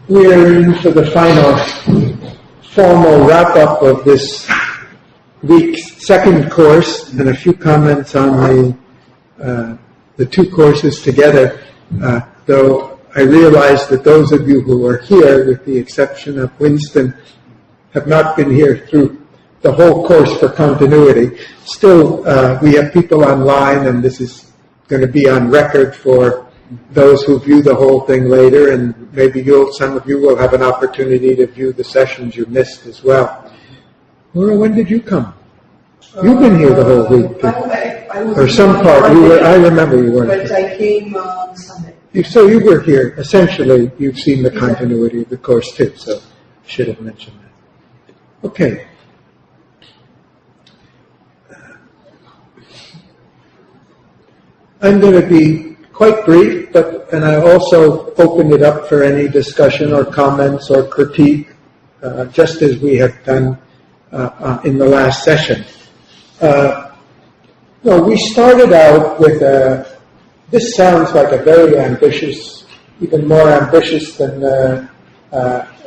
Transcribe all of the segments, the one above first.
We're in for the final formal wrap-up of this week's second course, and a few comments on the two courses together, though I realize that those of you who are here, with the exception of Winston, have not been here through the whole course for continuity. Still, we have people online, and this is going to be on record for those who view the whole thing later, and maybe some of you will have an opportunity to view the sessions you missed as well. Laura, when did you come? You've been here the whole week. I was or some part. I remember you weren't but here. I came on Sunday. So you were here. Essentially, you've seen the continuity of the course too, so I should have mentioned that. Okay. I'm going to be quite brief, and I also open it up for any discussion or comments or critique, just as we have done in the last session. We started out with this sounds like a very ambitious, even more ambitious than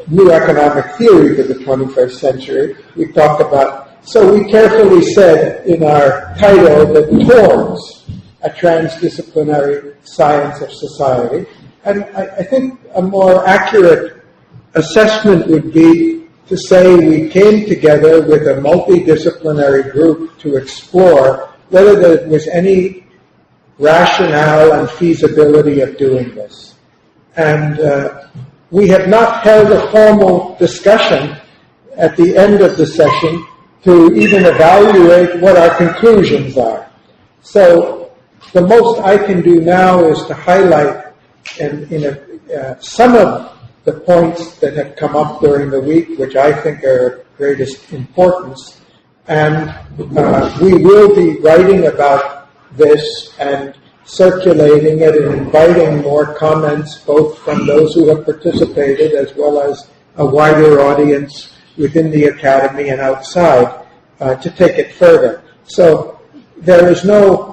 new economic theory for the 21st century. We talked about, so we carefully said in our title that towards a trans-disciplinary science of society. And I think a more accurate assessment would be to say we came together with a multidisciplinary group to explore whether there was any rationale and feasibility of doing this. And we have not held a formal discussion at the end of the session to even evaluate what our conclusions are. So the most I can do now is to highlight some of the points that have come up during the week, which I think are of greatest importance. And we will be writing about this and circulating it and inviting more comments, both from those who have participated as well as a wider audience within the Academy and outside to take it further. So there is no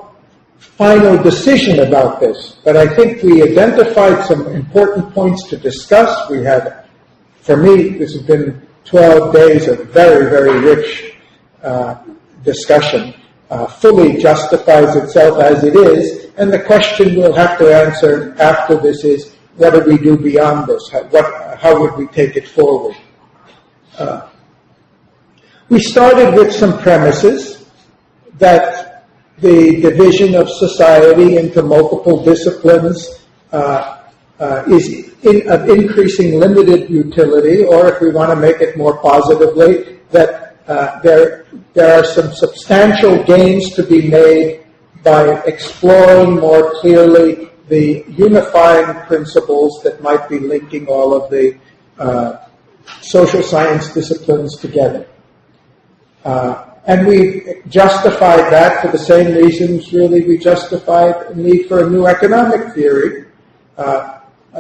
final decision about this, but I think we identified some important points to discuss. We had, for me, this has been 12 days of very, very rich discussion. Fully justifies itself as it is, and the question we'll have to answer after this is, what do we do beyond this? How would we take it forward? We started with some premises that the division of society into multiple disciplines is of increasing limited utility, or if we want to make it more positively, that there are some substantial gains to be made by exploring more clearly the unifying principles that might be linking all of the social science disciplines together. And we justified that for the same reasons, really, we justified the need for a new economic theory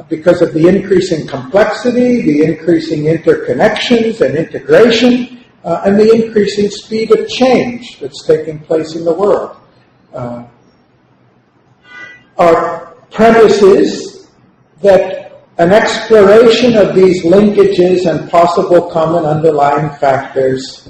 because of the increasing complexity, the increasing interconnections and integration, and the increasing speed of change that's taking place in the world. Our premise is that an exploration of these linkages and possible common underlying factors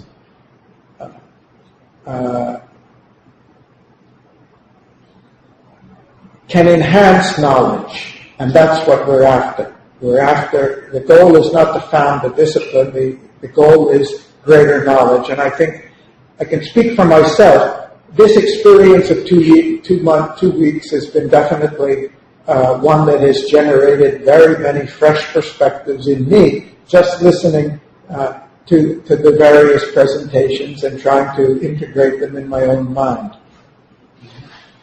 can enhance knowledge, and that's what we're after. The goal is not to found a discipline, the goal is greater knowledge, and I think I can speak for myself. This experience of 2 weeks has been definitely one that has generated very many fresh perspectives in me, just listening to the various presentations and trying to integrate them in my own mind.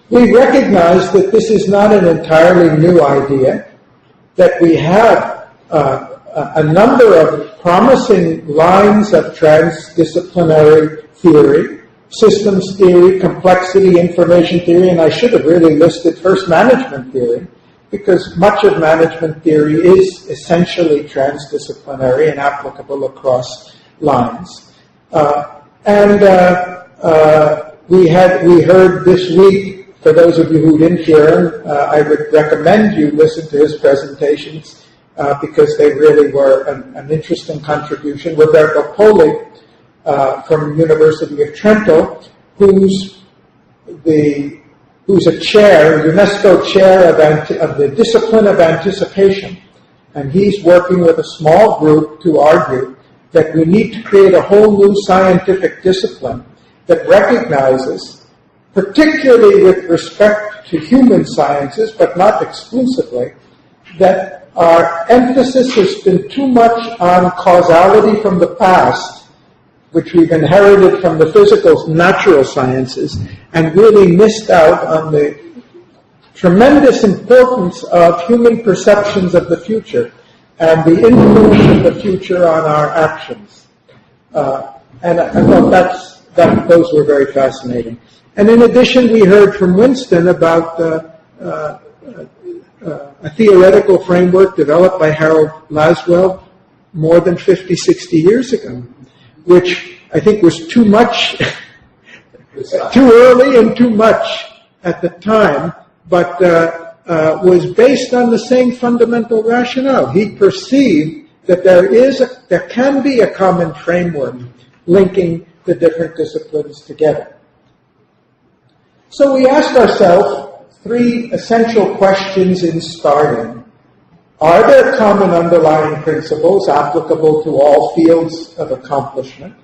We recognize that this is not an entirely new idea, that we have a number of promising lines of transdisciplinary theory, systems theory, complexity, information theory, and I should have really listed first management theory, because much of management theory is essentially transdisciplinary and applicable across lines. We heard this week, for those of you who didn't hear him, I would recommend you listen to his presentations, because they really were an interesting contribution. Roberto Poli from University of Trento, who's a chair, UNESCO chair of the discipline of anticipation. And he's working with a small group to argue that we need to create a whole new scientific discipline that recognizes, particularly with respect to human sciences, but not exclusively, that our emphasis has been too much on causality from the past, which we've inherited from the physical natural sciences, and really missed out on the tremendous importance of human perceptions of the future and the influence of the future on our actions. And I thought those were very fascinating. And in addition, we heard from Winston about a theoretical framework developed by Harold Laswell more than 50, 60 years ago, which I think was too much, too early and too much at the time, but was based on the same fundamental rationale. He perceived that there can be a common framework linking the different disciplines together. So we asked ourselves three essential questions in starting. Are there common underlying principles applicable to all fields of accomplishment?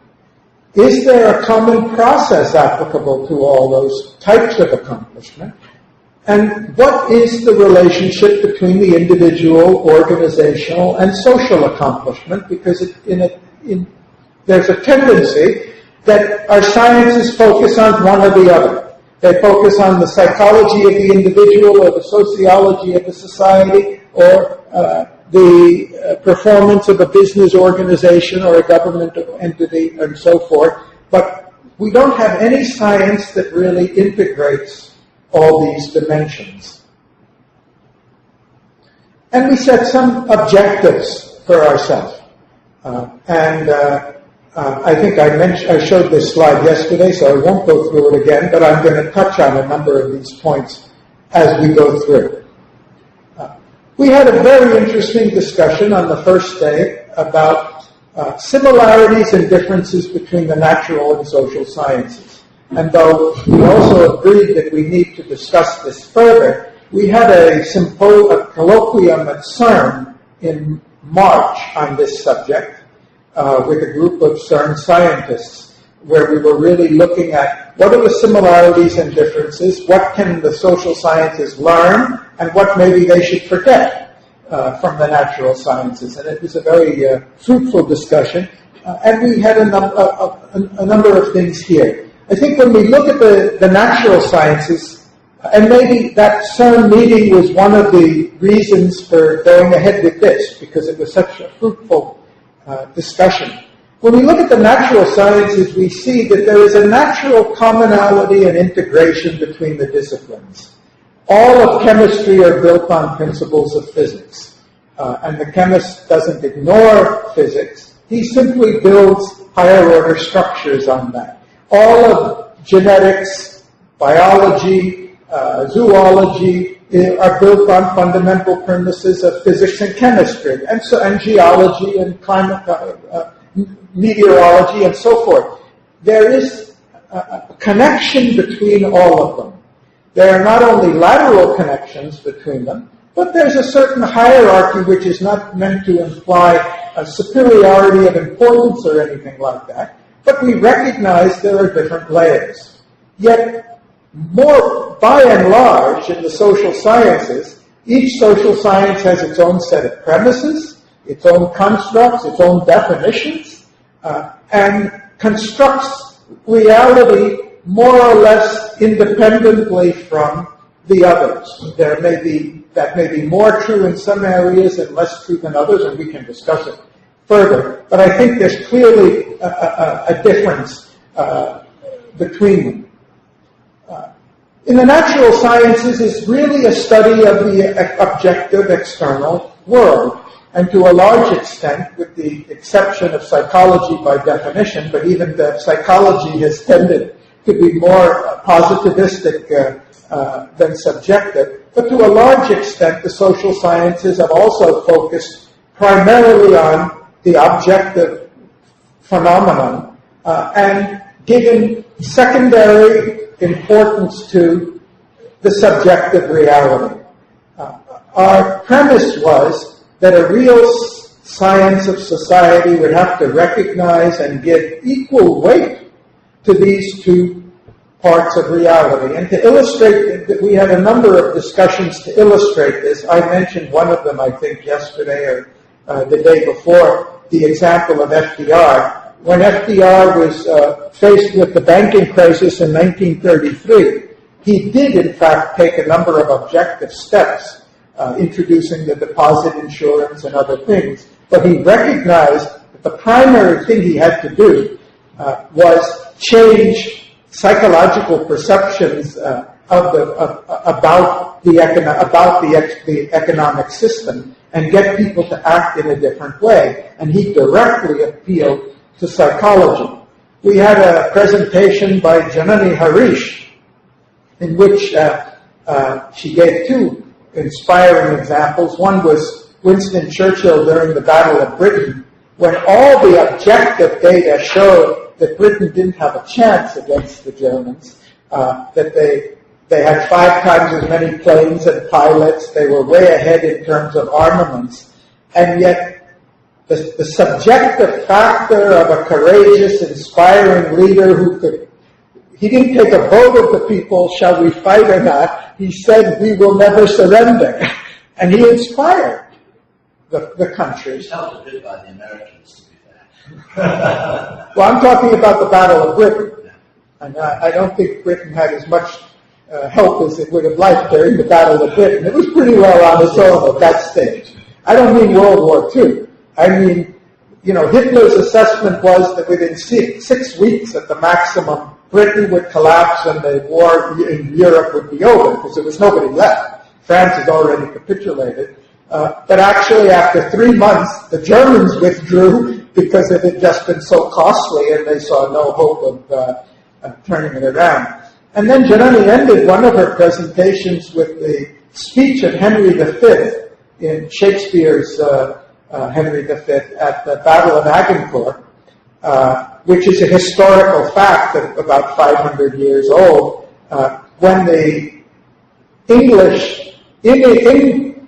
Is there a common process applicable to all those types of accomplishment? And what is the relationship between the individual, organizational, and social accomplishment? Because there's a tendency that our sciences focus on one or the other. They focus on the psychology of the individual or the sociology of the society or the performance of a business organization or a government entity and so forth. But we don't have any science that really integrates all these dimensions. And we set some objectives for ourselves. I think I showed this slide yesterday, so I won't go through it again, but I'm going to touch on a number of these points as we go through. We had a very interesting discussion on the first day about similarities and differences between the natural and social sciences. And though we also agreed that we need to discuss this further, we had a colloquium at CERN in March on this subject with a group of CERN scientists, where we were really looking at what are the similarities and differences, what can the social sciences learn, and what maybe they should forget from the natural sciences. And it was a very fruitful discussion, and we had a number of things here. I think when we look at the natural sciences, and maybe that CERN meeting was one of the reasons for going ahead with this, because it was such a fruitful discussion. When we look at the natural sciences, we see that there is a natural commonality and integration between the disciplines. All of chemistry are built on principles of physics. And the chemist doesn't ignore physics. He simply builds higher order structures on that. All of genetics, biology, zoology are built on fundamental premises of physics and chemistry, and geology and climate, meteorology, and so forth. There is a connection between all of them. There are not only lateral connections between them, but there's a certain hierarchy which is not meant to imply a superiority of importance or anything like that. But we recognize there are different layers. Yet, by and large, in the social sciences, each social science has its own set of premises, its own constructs, its own definitions, and constructs reality more or less independently from the others. That may be more true in some areas and less true than others, and we can discuss it further. But I think there's clearly a difference between them. In the natural sciences, it's really a study of the objective external world. And to a large extent, with the exception of psychology by definition, but even the psychology has tended to be more positivistic than subjective, But to a large extent, the social sciences have also focused primarily on the objective phenomenon and given secondary importance to the subjective reality. Our premise was that a real science of society would have to recognize and give equal weight to these two parts of reality. And to illustrate that, we had a number of discussions to illustrate this. I mentioned one of them, I think, yesterday or the day before, the example of FDR. When FDR was faced with the banking crisis in 1933, he did, in fact, take a number of objective steps, introducing the deposit insurance and other things. But he recognized that the primary thing he had to do was change psychological perceptions about the economic system and get people to act in a different way. And he directly appealed to psychology. We had a presentation by Janani Harish in which she gave two inspiring examples. One was Winston Churchill during the Battle of Britain, when all the objective data showed that Britain didn't have a chance against the Germans, that they had 5 times as many planes and pilots, they were way ahead in terms of armaments, and yet the subjective factor of a courageous, inspiring leader he didn't take a vote of the people, shall we fight or not, he said, we will never surrender. And he inspired the country. It's helped a bit by the Americans, to be fair. Well, I'm talking about the Battle of Britain. And I don't think Britain had as much help as it would have liked during the Battle of Britain. It was pretty well on its own at that stage. I don't mean World War II. I mean, Hitler's assessment was that within 6 weeks at the maximum, Britain would collapse and the war in Europe would be over because there was nobody left. France had already capitulated. But actually, after 3 months, the Germans withdrew because it had just been so costly and they saw no hope of turning it around. And then Janani ended one of her presentations with the speech of Henry V in Shakespeare's Henry V at the Battle of Agincourt, which is a historical fact of about 500 years old, when the English in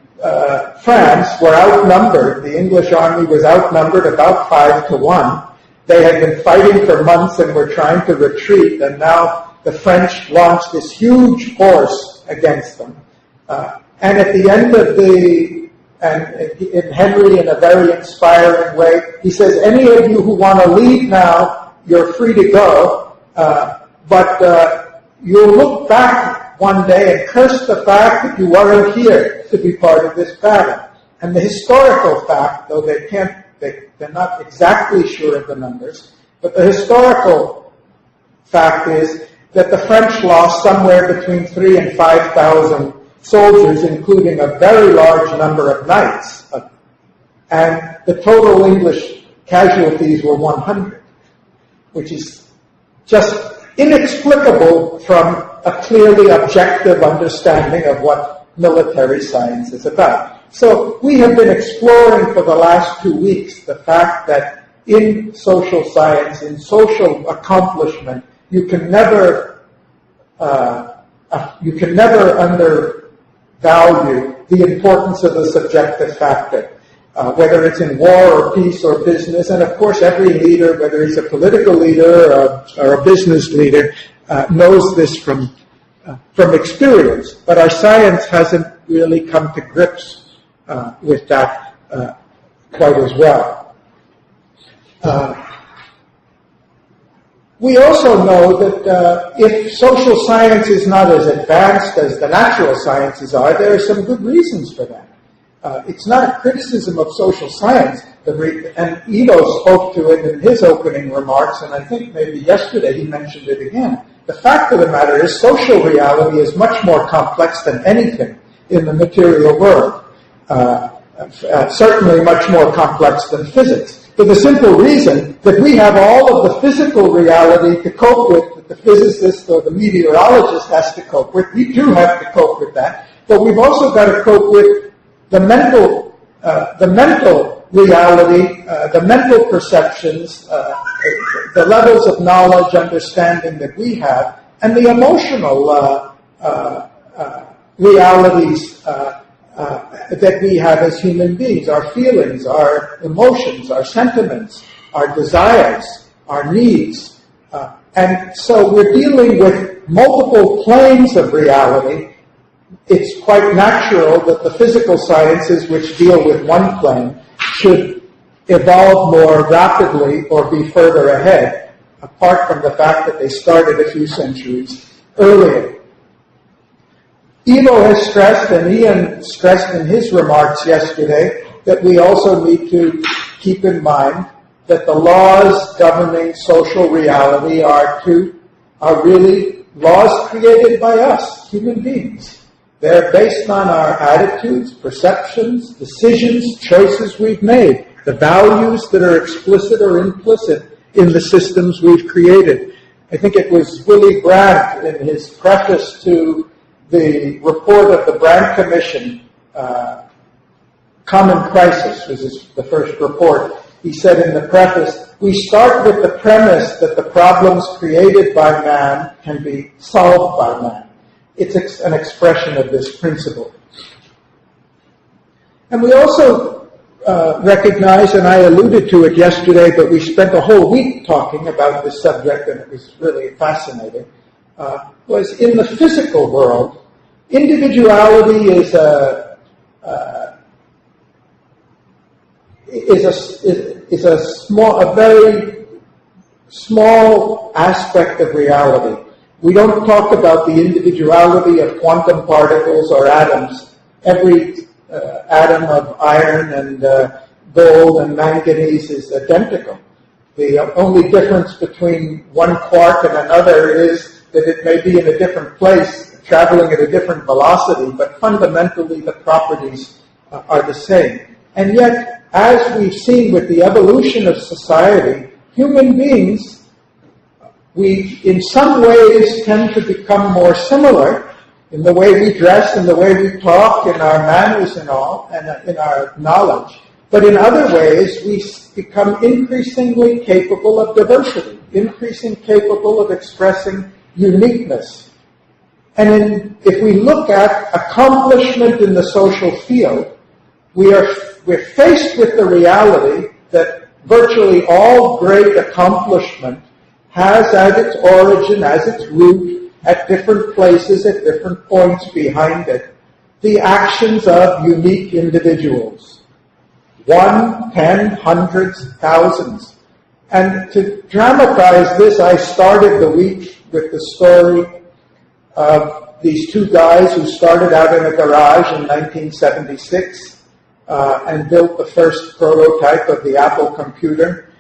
France were outnumbered. The English army was outnumbered about 5 to 1. They had been fighting for months and were trying to retreat, and now the French launched this huge force against them. And at the end of in Henry, in a very inspiring way, he says, any of you who want to leave now, you're free to go, but you'll look back one day and curse the fact that you weren't here to be part of this battle. And the historical fact, though they're not exactly sure of the numbers, but the historical fact is that the French lost somewhere between 3,000 and 5,000 soldiers, including a very large number of knights. And the total English casualties were 100, which is just inexplicable from a clearly objective understanding of what military science is about. So we have been exploring for the last 2 weeks the fact that in social science, in social accomplishment, you can never undervalue the importance of the subjective factor, whether it's in war or peace or business. And of course, every leader, whether he's a political leader or a business leader, knows this from experience. But our science hasn't really come to grips with that quite as well. We also know that if social science is not as advanced as the natural sciences are, there are some good reasons for that. It's not a criticism of social science, and Ido spoke to it in his opening remarks, and I think maybe yesterday he mentioned it again. The fact of the matter is social reality is much more complex than anything in the material world. Certainly much more complex than physics, for the simple reason that we have all of the physical reality to cope with, that the physicist or the meteorologist has to cope with. We too have to cope with that. But we've also got to cope with the mental reality, the mental perceptions, the levels of knowledge, understanding that we have, and the emotional realities that we have as human beings, our feelings, our emotions, our sentiments, our desires, our needs. And so we're dealing with multiple planes of reality. It's quite natural that the physical sciences, which deal with one plane, should evolve more rapidly or be further ahead, apart from the fact that they started a few centuries earlier. Ivo has stressed, and Ian stressed in his remarks yesterday, that we also need to keep in mind that the laws governing social reality are really laws created by us, human beings. They're based on our attitudes, perceptions, decisions, choices we've made, the values that are explicit or implicit in the systems we've created. I think it was Willy Brandt in his preface to the report of the Brandt Commission, Common Crisis was the first report. He said in the preface, we start with the premise that the problems created by man can be solved by man. It's an expression of this principle. And we also recognize, and I alluded to it yesterday, but we spent a whole week talking about this subject, and it was really fascinating, was in the physical world, individuality is a very small aspect of reality. We don't talk about the individuality of quantum particles or atoms. Every atom of iron and gold and manganese is identical. The only difference between one quark and another is that it may be in a different place, traveling at a different velocity, but fundamentally the properties are the same. And yet, as we've seen with the evolution of society, human beings, we in some ways tend to become more similar in the way we dress, in the way we talk, in our manners and all, and in our knowledge. But in other ways, we become increasingly capable of diversity, increasingly capable of expressing uniqueness. And if we look at accomplishment in the social field, we're faced with the reality that virtually all great accomplishment has as its origin, as its root, at different places, at different points behind it, the actions of unique individuals. 1, 10, hundreds, thousands. And to dramatize this, I started the week with the story of these two guys who started out in a garage in 1976 and built the first prototype of the Apple computer,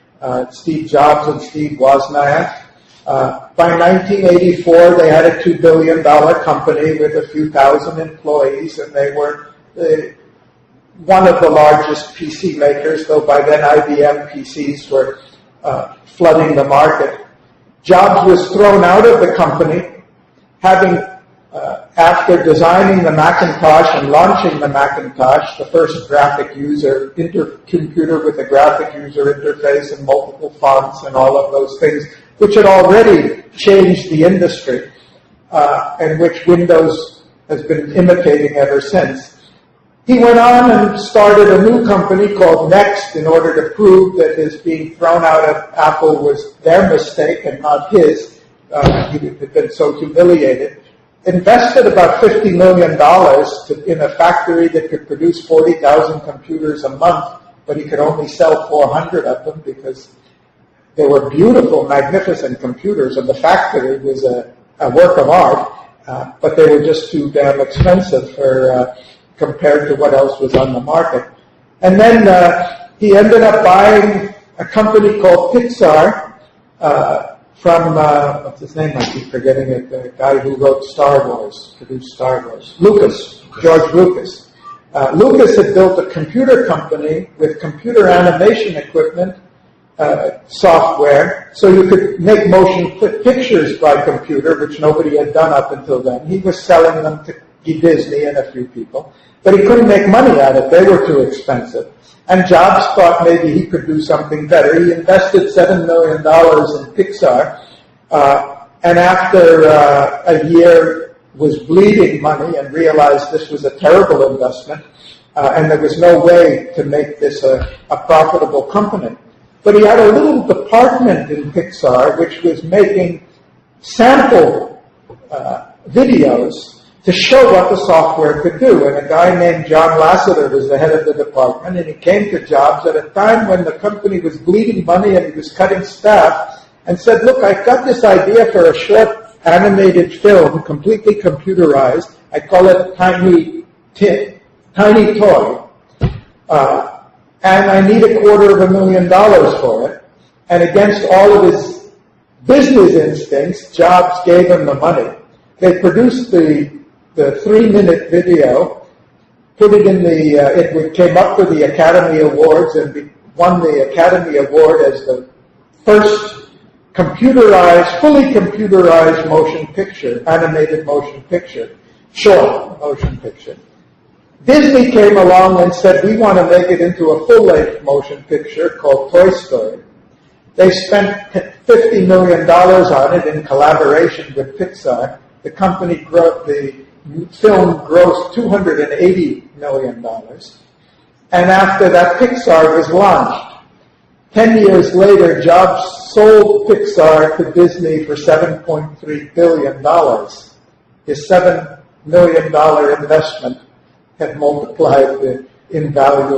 Steve Jobs and Steve Wozniak. By 1984, they had a $2 billion company with a few thousand employees, and they were one of the largest PC makers, though by then IBM PCs were flooding the market. Jobs was thrown out of the company, having, after designing the Macintosh and launching the Macintosh, the first graphic user computer with a graphic user interface and multiple fonts and all of those things, which had already changed the industry, and which Windows has been imitating ever since. He went on and started a new company called Next in order to prove that his being thrown out of Apple was their mistake and not his. He had been so humiliated. Invested about $50 million in a factory that could produce 40,000 computers a month, but he could only sell 400 of them because they were beautiful, magnificent computers, and the factory was a work of art, but they were just too damn expensive for compared to what else was on the market. And then he ended up buying a company called Pixar from, what's his name? I keep forgetting it, the guy who wrote Star Wars, produced Star Wars. George Lucas. Lucas had built a computer company with computer animation equipment, software, so you could make motion pictures by computer, which nobody had done up until then. He was selling them to Disney and a few people, but he couldn't make money at it. They were too expensive. And Jobs thought maybe he could do something better. He invested $7 million in Pixar, and after a year was bleeding money and realized this was a terrible investment, and there was no way to make this a profitable company. But he had a little department in Pixar which was making sample videos to show what the software could do. And a guy named John Lasseter was the head of the department, and he came to Jobs at a time when the company was bleeding money and he was cutting staff, and said, look, I've got this idea for a short animated film, completely computerized. I call it Tiny Toy. And I need $250,000 for it. And against all of his business instincts, Jobs gave him the money. They produced the 3-minute video, put it in it came up for the Academy Awards and won the Academy Award as the first fully computerized motion picture, animated motion picture, short motion picture. Disney came along and said, we want to make it into a full-length motion picture called Toy Story. They spent $50 million on it in collaboration with Pixar. The film grossed $280 million. And after that, Pixar was launched. 10 years later, Jobs sold Pixar to Disney for $7.3 billion. His $7 million investment had multiplied in value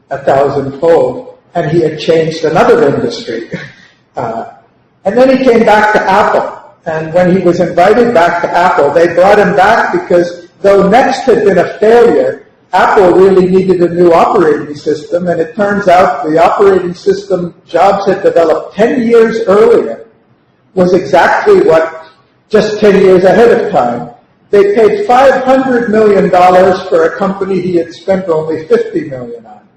1,000-fold, and he had changed another industry. And then he came back to Apple. And when he was invited back to Apple, they brought him back because though Next had been a failure, Apple really needed a new operating system, and it turns out the operating system Jobs had developed 10 years earlier was exactly what, just 10 years ahead of time. They paid $500 million for a company he had spent only $50 million on.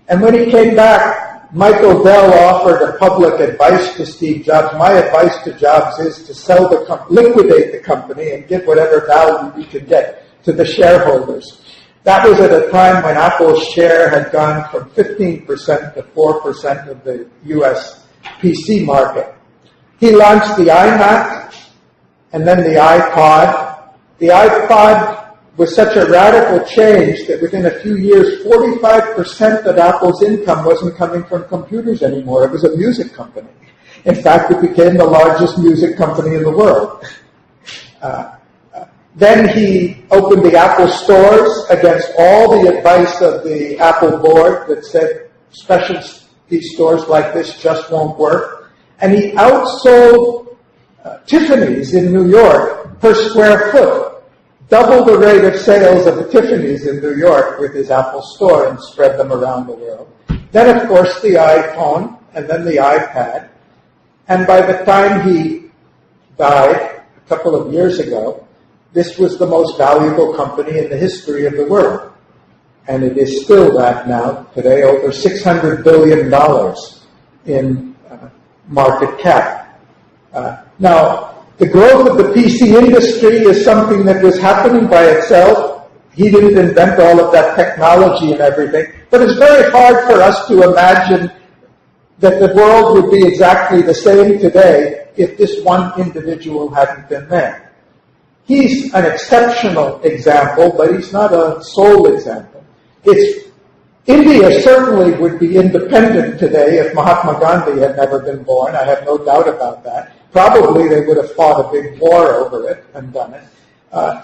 And when he came back, Michael Dell offered a public advice to Steve Jobs. My advice to Jobs is to liquidate the company and give whatever value you can get to the shareholders. That was at a time when Apple's share had gone from 15% to 4% of the U.S. PC market. He launched the iMac and then the iPod. The iPod was such a radical change that within a few years, 45% of Apple's income wasn't coming from computers anymore. It was a music company. In fact, it became the largest music company in the world. Then he opened the Apple stores against all the advice of the Apple board that said specialty stores like this just won't work. And he outsold Tiffany's in New York per square foot, double the rate of sales of the Tiffany's in New York with his Apple store, and spread them around the world. Then, of course, the iPhone, and then the iPad. And by the time he died a couple of years ago, this was the most valuable company in the history of the world. And it is still that now, today, over $600 billion in market cap. Now, the growth of the PC industry is something that was happening by itself. He didn't invent all of that technology and everything. But it's very hard for us to imagine that the world would be exactly the same today if this one individual hadn't been there. He's an exceptional example, but he's not a sole example. India certainly would be independent today if Mahatma Gandhi had never been born. I have no doubt about that. Probably they would have fought a big war over it and done it.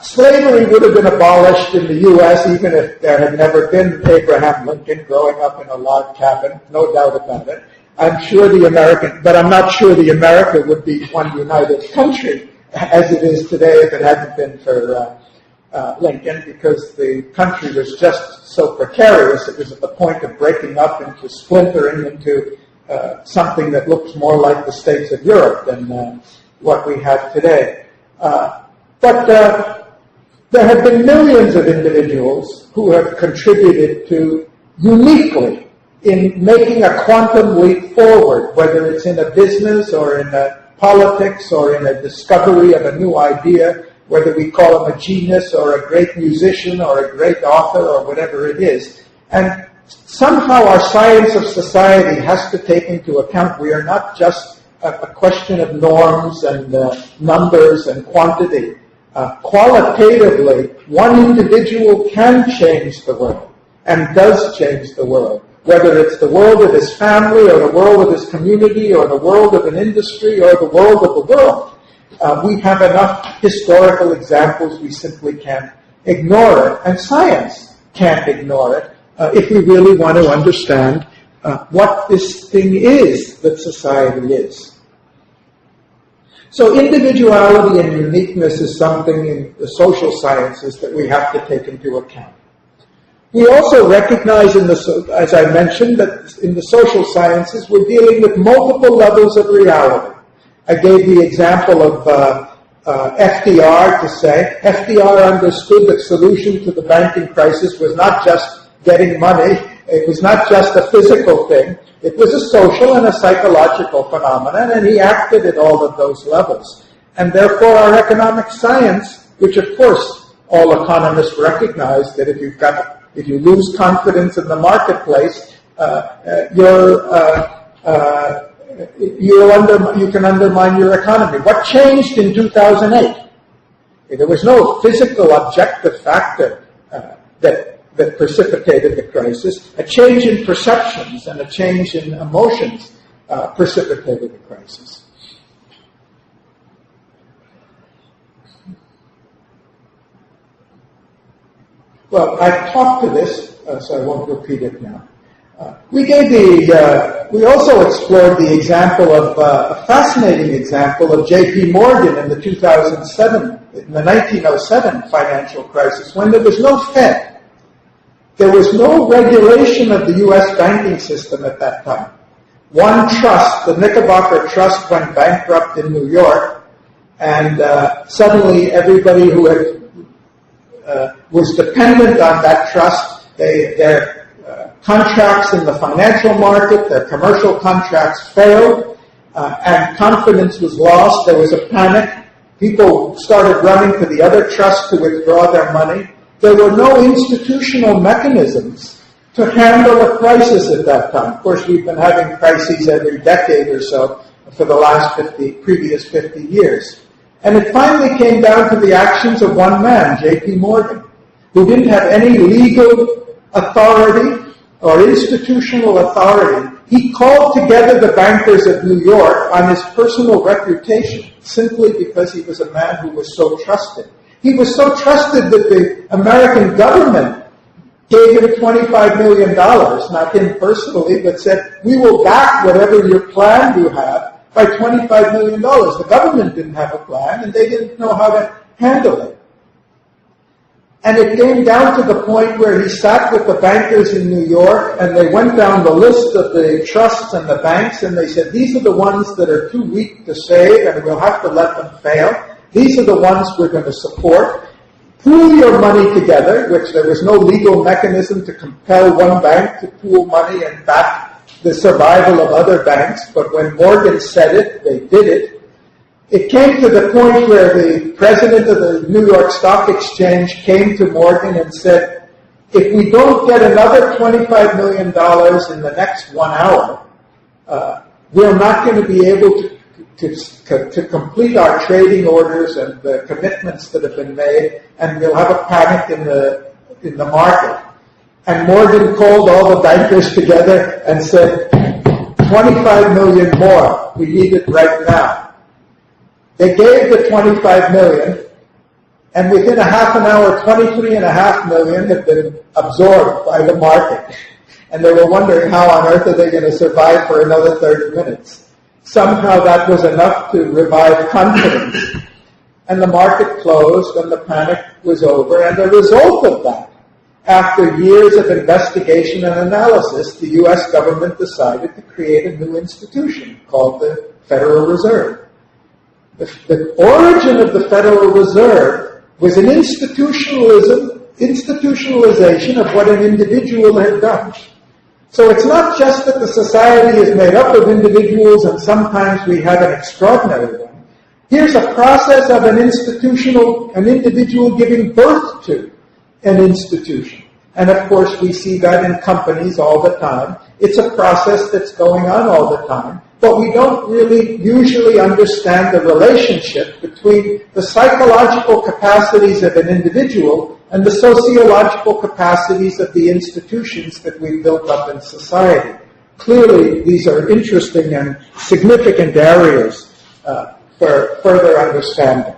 Slavery would have been abolished in the U.S. even if there had never been Abraham Lincoln growing up in a log cabin. No doubt about it. I'm not sure the America would be one united country as it is today if it hadn't been for Lincoln, because the country was just so precarious. It was at the point of breaking up into splintering into something that looks more like the states of Europe than what we have today. But there have been millions of individuals who have contributed to uniquely in making a quantum leap forward, whether it's in a business or in a politics or in a discovery of a new idea, whether we call him a genius or a great musician or a great author or whatever it is. And somehow our science of society has to take into account we are not just a question of norms and numbers and quantity. Qualitatively, one individual can change the world and does change the world, whether it's the world of his family or the world of his community or the world of an industry or the world of the world. We have enough historical examples, we simply can't ignore it, and science can't ignore it if we really want to understand what this thing is that society is. So individuality and uniqueness is something in the social sciences that we have to take into account. We also recognize, as I mentioned, that in the social sciences we're dealing with multiple levels of reality. I gave the example of FDR to say, FDR understood the solution to the banking crisis was not just getting money, it was not just a physical thing, it was a social and a psychological phenomenon, and he acted at all of those levels. And therefore our economic science, which of course all economists recognize that if you lose confidence in the marketplace, you can undermine your economy. What changed in 2008? There was no physical objective factor that precipitated the crisis. A change in perceptions and a change in emotions precipitated the crisis. Well, I've talked to this, so I won't repeat it now. We also explored the example of a fascinating example of J.P. Morgan in the 1907 financial crisis, when there was no Fed. There was no regulation of the U.S. banking system at that time. One trust, the Knickerbocker Trust, went bankrupt in New York, and suddenly everybody who was dependent on that trust, their contracts in the financial market, their commercial contracts failed, and confidence was lost. There was a panic. People started running to the other trusts to withdraw their money. There were no institutional mechanisms to handle a crisis at that time. Of course, we've been having crises every decade or so for the previous 50 years. And it finally came down to the actions of one man, J.P. Morgan, who didn't have any legal authority or institutional authority. He called together the bankers of New York on his personal reputation, simply because he was a man who was so trusted. He was so trusted that the American government gave him $25 million, not him personally, but said, we will back whatever your plan you have by $25 million. The government didn't have a plan, and they didn't know how to handle it. And it came down to the point where he sat with the bankers in New York, and they went down the list of the trusts and the banks, and they said, these are the ones that are too weak to save, and we'll have to let them fail. These are the ones we're going to support. Pool your money together, which there was no legal mechanism to compel one bank to pool money and back the survival of other banks. But when Morgan said it, they did it. It came to the point where the president of the New York Stock Exchange came to Morgan and said, if we don't get another $25 million in the next 1 hour, we're not going to be able to complete our trading orders and the commitments that have been made, and we'll have a panic in the market. And Morgan called all the bankers together and said, 25 million more. We need it right now. They gave the 25 million, and within a half an hour, 23.5 million had been absorbed by the market. And they were wondering how on earth are they going to survive for another 30 minutes. Somehow that was enough to revive confidence. And the market closed and the panic was over. And the result of that, after years of investigation and analysis, the U.S. government decided to create a new institution called the Federal Reserve. The origin of the Federal Reserve was an institutionalization of what an individual had done. So it's not just that the society is made up of individuals and sometimes we have an extraordinary one. Here's a process of an individual giving birth to an institution. And of course we see that in companies all the time. It's a process that's going on all the time. But we don't really usually understand the relationship between the psychological capacities of an individual and the sociological capacities of the institutions that we've built up in society. Clearly, these are interesting and significant areas for further understanding.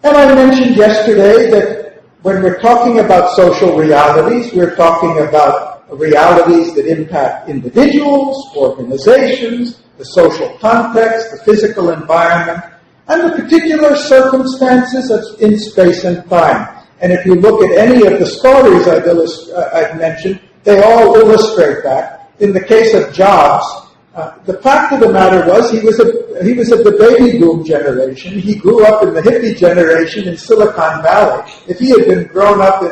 And I mentioned yesterday that when we're talking about social realities, we're talking about realities that impact individuals, organizations, the social context, the physical environment, and the particular circumstances in space and time. And if you look at any of the stories I've mentioned, they all illustrate that. In the case of Jobs, the fact of the matter was he was of the baby boom generation. He grew up in the hippie generation in Silicon Valley. If he had been grown up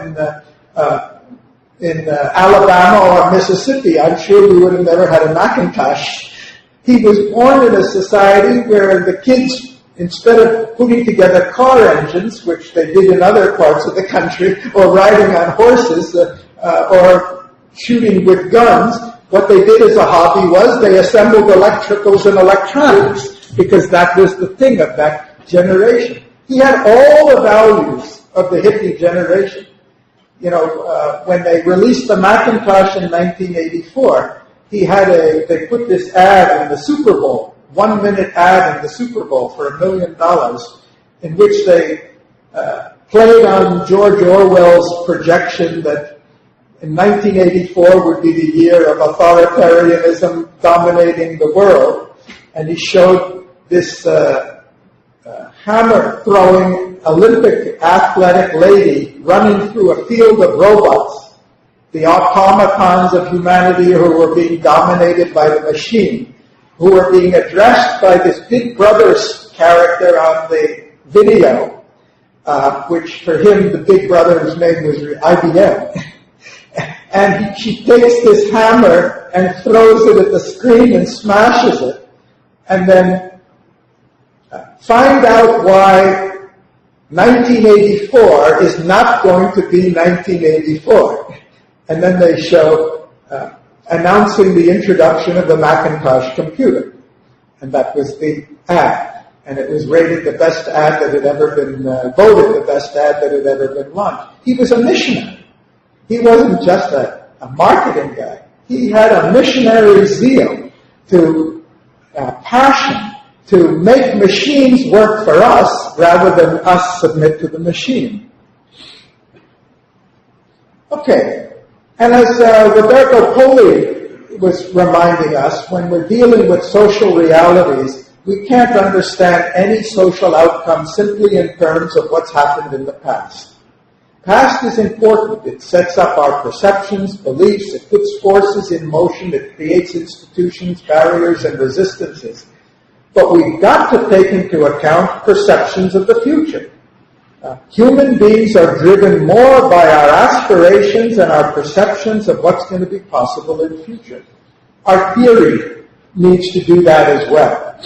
in Alabama or Mississippi, I'm sure we would have never had a Macintosh. He was born in a society where the kids, instead of putting together car engines, which they did in other parts of the country, or riding on horses, or shooting with guns, what they did as a hobby was they assembled electricals and electronics, because that was the thing of that generation. He had all the values of the hippie generation. You know, when they released the Macintosh in 1984, they put this ad in the Super Bowl, 1-minute ad in the Super Bowl for $1 million, in which they played on George Orwell's projection that in 1984 would be the year of authoritarianism dominating the world. And he showed this hammer-throwing Olympic athletic lady running through a field of robots, the automatons of humanity who were being dominated by the machine, who were being addressed by this Big Brother's character on the video, which for him, the Big Brother's name was IBM. And she takes this hammer and throws it at the screen and smashes it, and then find out why 1984 is not going to be 1984. And then they show announcing the introduction of the Macintosh computer. And that was the ad. And it was rated the best ad that had ever been, voted the best ad that had ever been launched. He was a missionary. He wasn't just a marketing guy. He had a missionary zeal passion to make machines work for us rather than us submit to the machine. Okay, and as Roberto Poli was reminding us, when we're dealing with social realities, we can't understand any social outcome simply in terms of what's happened in the past. Past is important. It sets up our perceptions, beliefs, it puts forces in motion, it creates institutions, barriers, and resistances. But we've got to take into account perceptions of the future. Human beings are driven more by our aspirations and our perceptions of what's going to be possible in the future. Our theory needs to do that as well.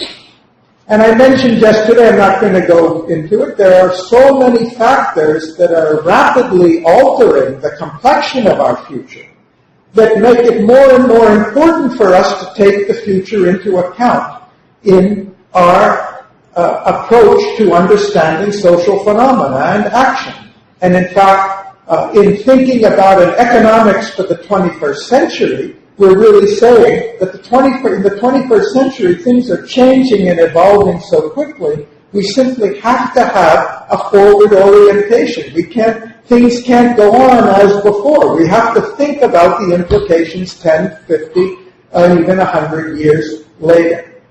And I mentioned yesterday, I'm not going to go into it, there are so many factors that are rapidly altering the complexion of our future that make it more and more important for us to take the future into account in our approach to understanding social phenomena and action. And in fact, in thinking about an economics for the 21st century, we're really saying that in the 21st century, things are changing and evolving so quickly, we simply have to have a forward orientation. Things can't go on as before. We have to think about the implications 10, 50, even 100 years later.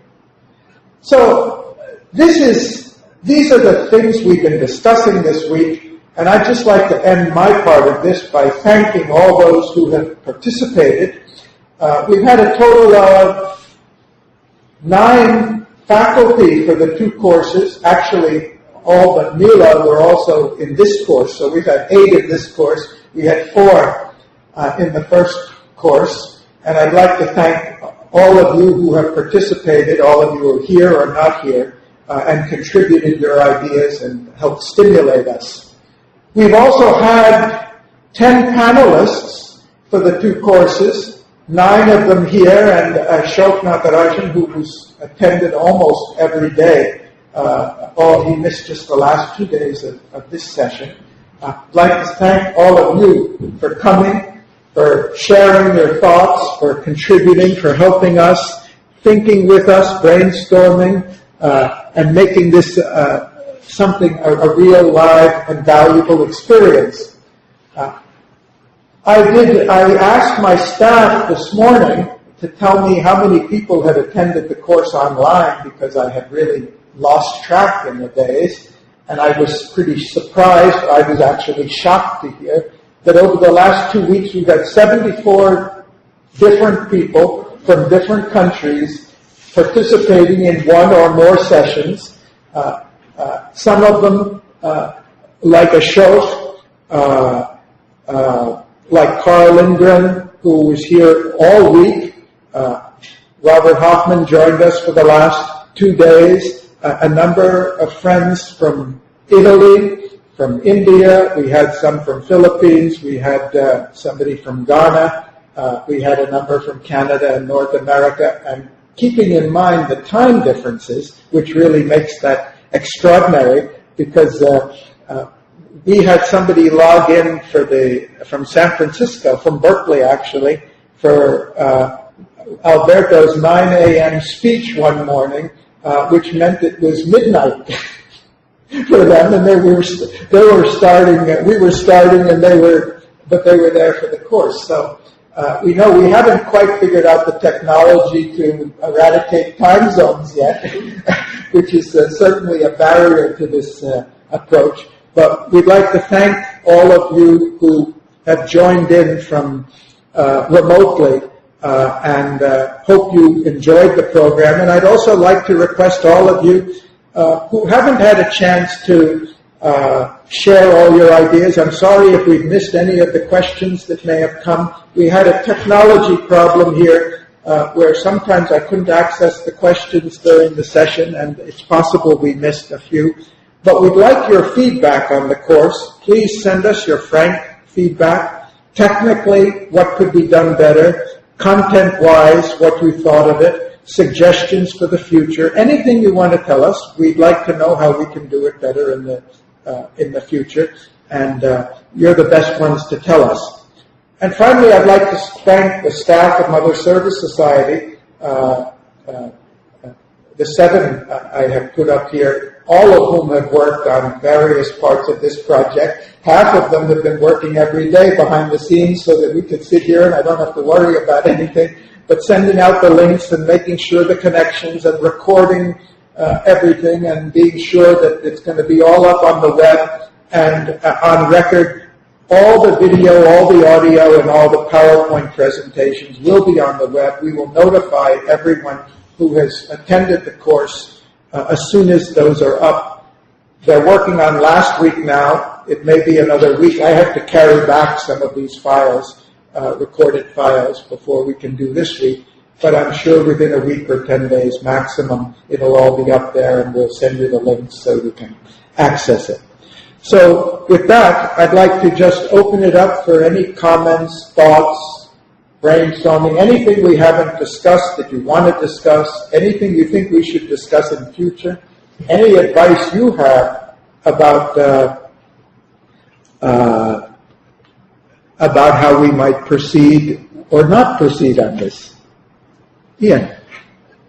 So these are the things we've been discussing this week, and I'd just like to end my part of this by thanking all those who have participated. We've had a total of 9 faculty for the 2 courses. Actually, all but Mila were also in this course, so we've had 8 in this course. We had 4 in the first course, and I'd like to thank all of you who have participated, all of you who are here or not here, and contributed your ideas and helped stimulate us. We've also had 10 panelists for the 2 courses, 9 of them here, and Ashok Natarajan, who's attended almost every day. He missed just the last 2 days of this session. I'd like to thank all of you for coming, for sharing your thoughts, for contributing, for helping us, thinking with us, brainstorming, and making this a real, live, and valuable experience. I asked my staff this morning to tell me how many people had attended the course online because I had really lost track in the days, and I was pretty surprised. I was actually shocked to hear that over the last 2 weeks we've had 74 different people from different countries participating in one or more sessions. Some of them, like Ashok, like Carl Lindgren, who was here all week. Robert Hoffman joined us for the last 2 days. A number of friends from Italy, from India. We had some from Philippines. We had somebody from Ghana. We had a number from Canada and North America. And keeping in mind the time differences, which really makes that extraordinary, because we had somebody log in from San Francisco, from Berkeley actually, for Alberto's 9 a.m. speech one morning, which meant it was midnight for them, and we were starting, and they were there for the course. So we know we haven't quite figured out the technology to eradicate time zones yet, which is certainly a barrier to this approach. But we'd like to thank all of you who have joined in from remotely, and hope you enjoyed the program. And I'd also like to request all of you who haven't had a chance to share all your ideas. I'm sorry if we've missed any of the questions that may have come. We had a technology problem here where sometimes I couldn't access the questions during the session, and it's possible we missed a few. But we'd like your feedback on the course. Please send us your frank feedback. Technically, what could be done better? Content-wise, what you thought of it? Suggestions for the future? Anything you want to tell us, we'd like to know how we can do it better in the future. And you're the best ones to tell us. And finally, I'd like to thank the staff of Mother Service Society, the 7 I have put up here, all of whom have worked on various parts of this project. Half of them have been working every day behind the scenes so that we could sit here and I don't have to worry about anything, but sending out the links and making sure the connections and recording everything and being sure that it's going to be all up on the web and on record. All the video, all the audio, and all the PowerPoint presentations will be on the web. We will notify everyone who has attended the course as soon as those are up. They're working on last week now. It may be another week. I have to carry back some of these files, recorded files, before we can do this week. But I'm sure within a week or 10 days maximum, it'll all be up there, and we'll send you the links so you can access it. So with that, I'd like to just open it up for any comments, thoughts, brainstorming, anything we haven't discussed that you want to discuss, anything you think we should discuss in future, any advice you have about how we might proceed or not proceed on this. Ian.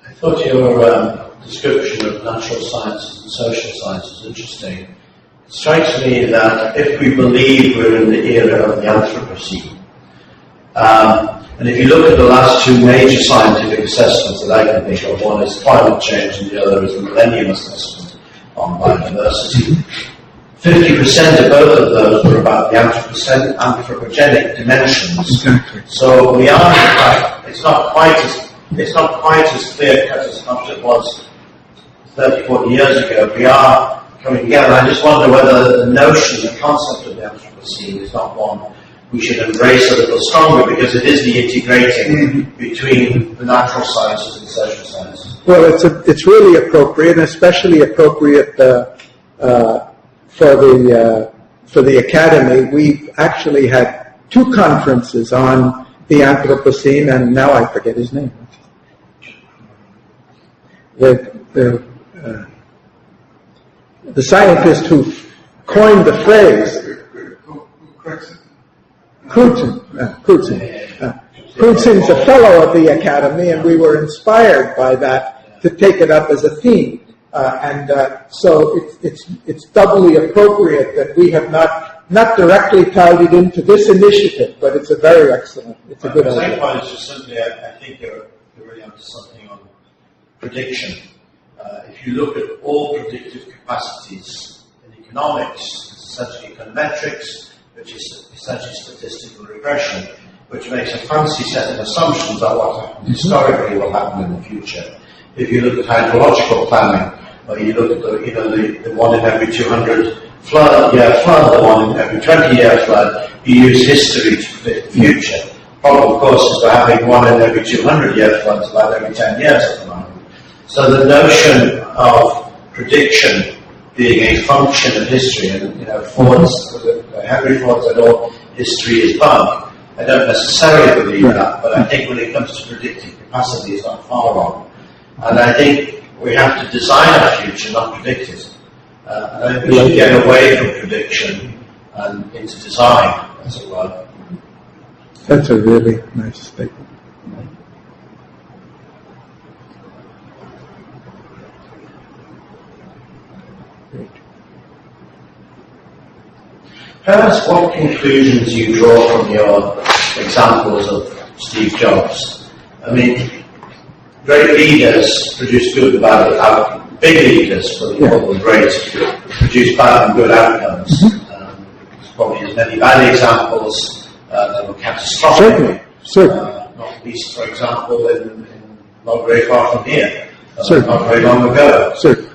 I thought your description of natural sciences and social sciences is interesting. It strikes me that if we believe we're in the era of the Anthropocene, and if you look at the last 2 major scientific assessments that I can think of, one is climate change and the other is the Millennium Assessment on biodiversity, 50% of both of those were about the anthropogenic dimensions. So we are, in fact, it's not quite as clear cut as much as it was 30, 40 years ago. We are coming together. I just wonder whether the notion, the concept of the Anthropocene is not one we should embrace a little stronger, because it is the integrating between the natural sciences and social sciences. Well, it's really appropriate, and especially appropriate for the Academy. We've actually had 2 conferences on the Anthropocene, and now I forget his name. The scientist who coined the phrase, Crutzen. A fellow of the Academy, and we were inspired by that to take it up as a theme. So it's doubly appropriate that we have not directly tied it into this initiative, but it's a very excellent, it's a good idea. The second one is just simply, I think you're really onto something on prediction. If you look at all predictive capacities in economics, it's essentially econometrics, which is essentially statistical regression, which makes a fancy set of assumptions about what happened historically will happen in the future. If you look at hydrological planning, or you look at the 1 in every 200 year flood, the 1 in every 20 year flood, you use history to predict the future. Problem, of course, is we're having 1 in every 200 year floods about every 10 years at the moment. So the notion of prediction being a function of history, and Henry Ford said all history is bunk. I don't necessarily believe that, but I think when it comes to predictive capacity, it's not far wrong. And I think we have to design our future, not predict it. And I think we should get away from prediction and into design, as it were. That's a really nice statement. Perhaps what conclusions you draw from your examples of Steve Jobs? I mean, great leaders produce good and bad outcomes. Big leaders, but we call them great, produce bad and good outcomes. There's probably as many bad examples that were catastrophic. Certainly. Not least, for example, in not very far from here, Certainly. not very long ago. Certainly.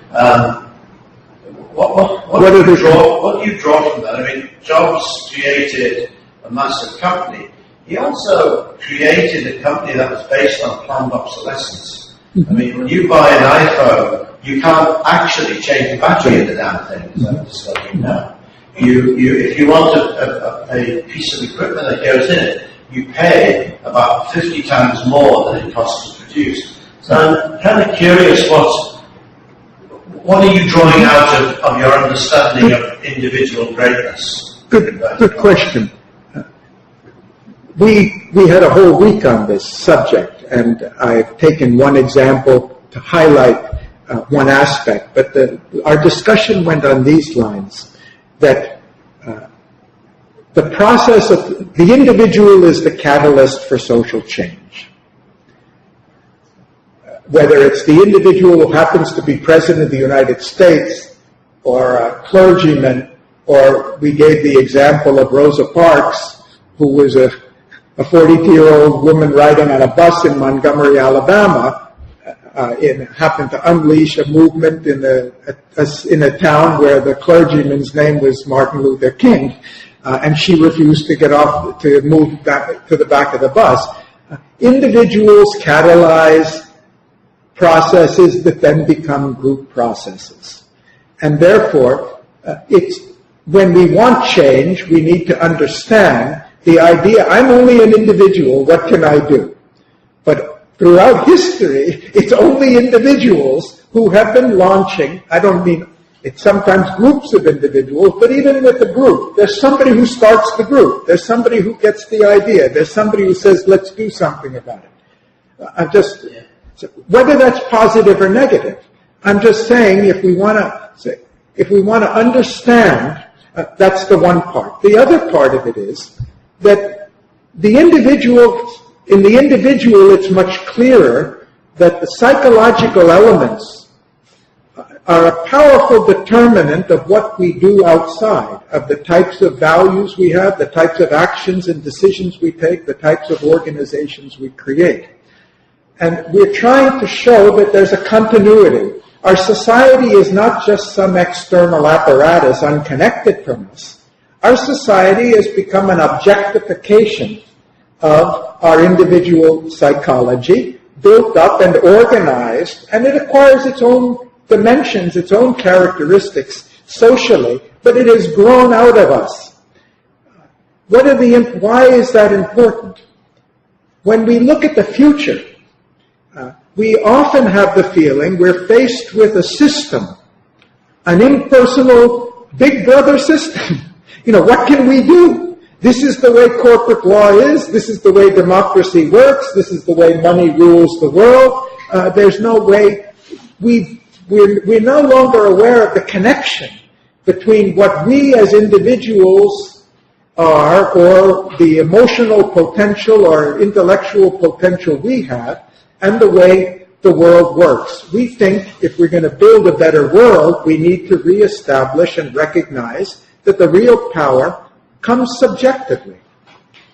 What do you draw from that? I mean, Jobs created a massive company. He also created a company that was based on planned obsolescence. I mean, when you buy an iPhone, you can't actually change the battery in the damn thing, as I'm discovering now. If you want a piece of equipment that goes in it, you pay about 50 times more than it costs to produce. So I'm kind of curious, what are you drawing out of your understanding of individual greatness? Good question. We had a whole week on this subject, and I've taken one example to highlight one aspect, but our discussion went on these lines, that the process of the individual is the catalyst for social change. Whether it's the individual who happens to be president of the United States, or a clergyman, or we gave the example of Rosa Parks, who was a 42-year-old woman riding on a bus in Montgomery, Alabama, happened to unleash a movement in a town where the clergyman's name was Martin Luther King, and she refused to move back to the back of the bus. Individuals catalyze processes that then become group processes. And therefore, when we want change, we need to understand the idea, I'm only an individual, what can I do? But throughout history, it's only individuals who have been launching, I don't mean, it's sometimes groups of individuals, but even with a group, there's somebody who starts the group, there's somebody who gets the idea, there's somebody who says, let's do something about it. Whether that's positive or negative, I'm just saying if we want to understand, that's the one part. The other part of it is that in the individual it's much clearer that the psychological elements are a powerful determinant of what we do outside, of the types of values we have, the types of actions and decisions we take, the types of organizations we create. And we're trying to show that there's a continuity. Our society is not just some external apparatus unconnected from us. Our society has become an objectification of our individual psychology, built up and organized, and it acquires its own dimensions, its own characteristics socially, but it has grown out of us. Why is that important? When we look at the future, we often have the feeling we're faced with a system, an impersonal big brother system. What can we do? This is the way corporate law is. This is the way democracy works. This is the way money rules the world. There's no way. We're no longer aware of the connection between what we as individuals are, or the emotional potential or intellectual potential we have, and the way the world works. We think if we're going to build a better world, we need to reestablish and recognize that the real power comes subjectively.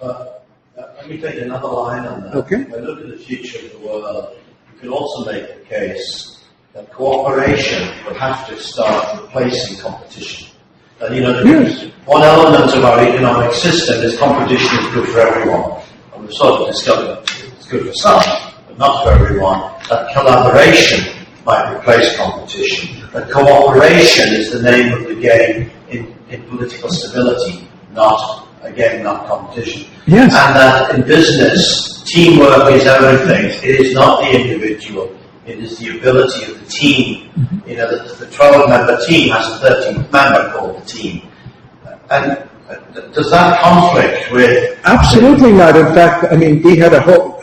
Let me take another line on that. Okay. When I look at the future of the world, you can also make the case that cooperation will have to start replacing competition. And one element of our economic system is competition is good for everyone. And we've sort of discovered it's good for some, but not for everyone. That collaboration might replace competition. That cooperation is the name of the game in political stability, not competition. Yes. And that in business, teamwork is everything. It is not the individual. It is the ability of the team. The 12-member team has a 13th member called the team. And does that conflict with... Absolutely not. In fact, we had a whole...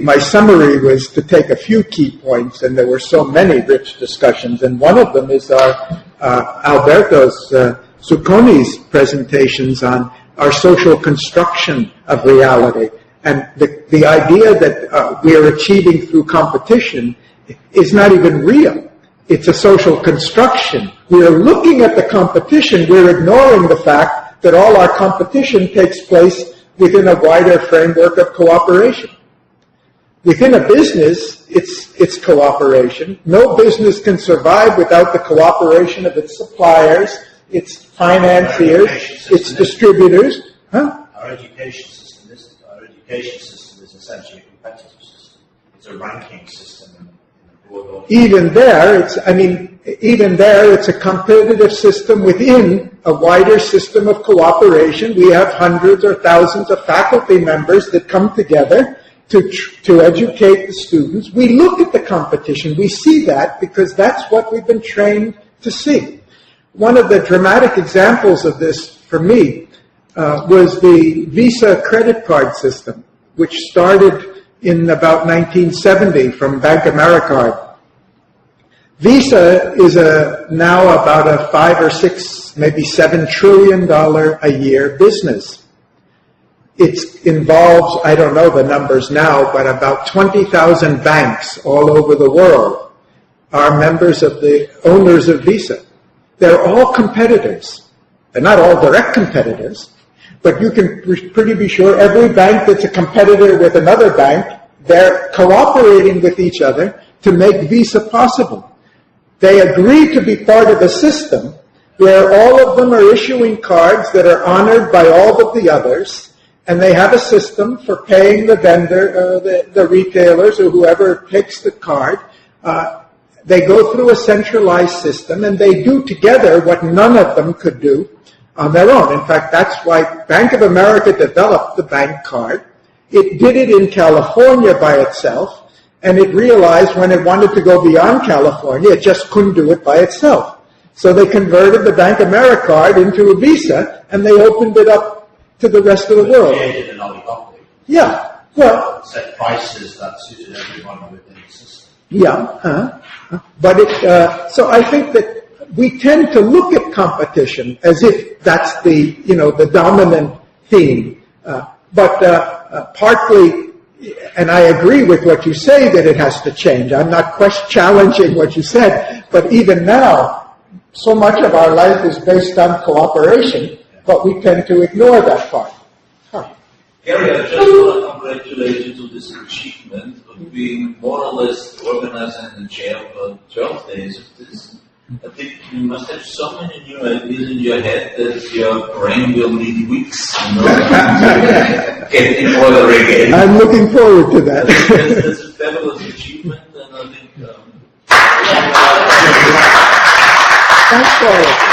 my summary was to take a few key points, and there were so many rich discussions, and one of them is Alberto's Zucconi's presentations on our social construction of reality. And the idea that we are achieving through competition is not even real. It's a social construction. We are looking at the competition. We're ignoring the fact that all our competition takes place within a wider framework of cooperation. Within a business, it's cooperation. No business can survive without the cooperation of its suppliers, its financiers, its distributors. Our education system isn't. Our education system is essentially a competitive system. It's a ranking system in the broad order. Even there, it's a competitive system within a wider system of cooperation. We have hundreds or thousands of faculty members that come together to educate the students. We look at the competition. We see that because that's what we've been trained to see. One of the dramatic examples of this for me was the Visa credit card system, which started in about 1970 from Bank Americard. Visa is now about a 5 or 6, maybe $7 trillion a year business. It involves, I don't know the numbers now, but about 20,000 banks all over the world are members of the owners of Visa. They're all competitors. They're not all direct competitors, but you can pretty be sure every bank that's a competitor with another bank, they're cooperating with each other to make Visa possible. They agree to be part of a system where all of them are issuing cards that are honored by all of the others, and they have a system for paying the vendor, the retailers, or whoever takes the card. They go through a centralized system, and they do together what none of them could do on their own. In fact, that's why Bank of America developed the bank card. It did it in California by itself, and it realized when it wanted to go beyond California, it just couldn't do it by itself. So they converted the Bank America card into a Visa, and they opened it up to the rest of the world. Created an oligopoly. Yeah, well... Set prices that suited everyone within the system. Yeah, but so I think that we tend to look at competition as if that's the dominant theme. But partly, and I agree with what you say that it has to change. I'm not challenging what you said, but even now, so much of our life is based on cooperation, but we tend to ignore that part. Garry, I just want to congratulate you to this achievement of being more or less organized and in chair for 12 days of this. I think you must have so many new ideas in your head that your brain will need weeks in order to get in order again. I'm looking forward to that. That's a fabulous achievement, and I think. Thanks, Paul.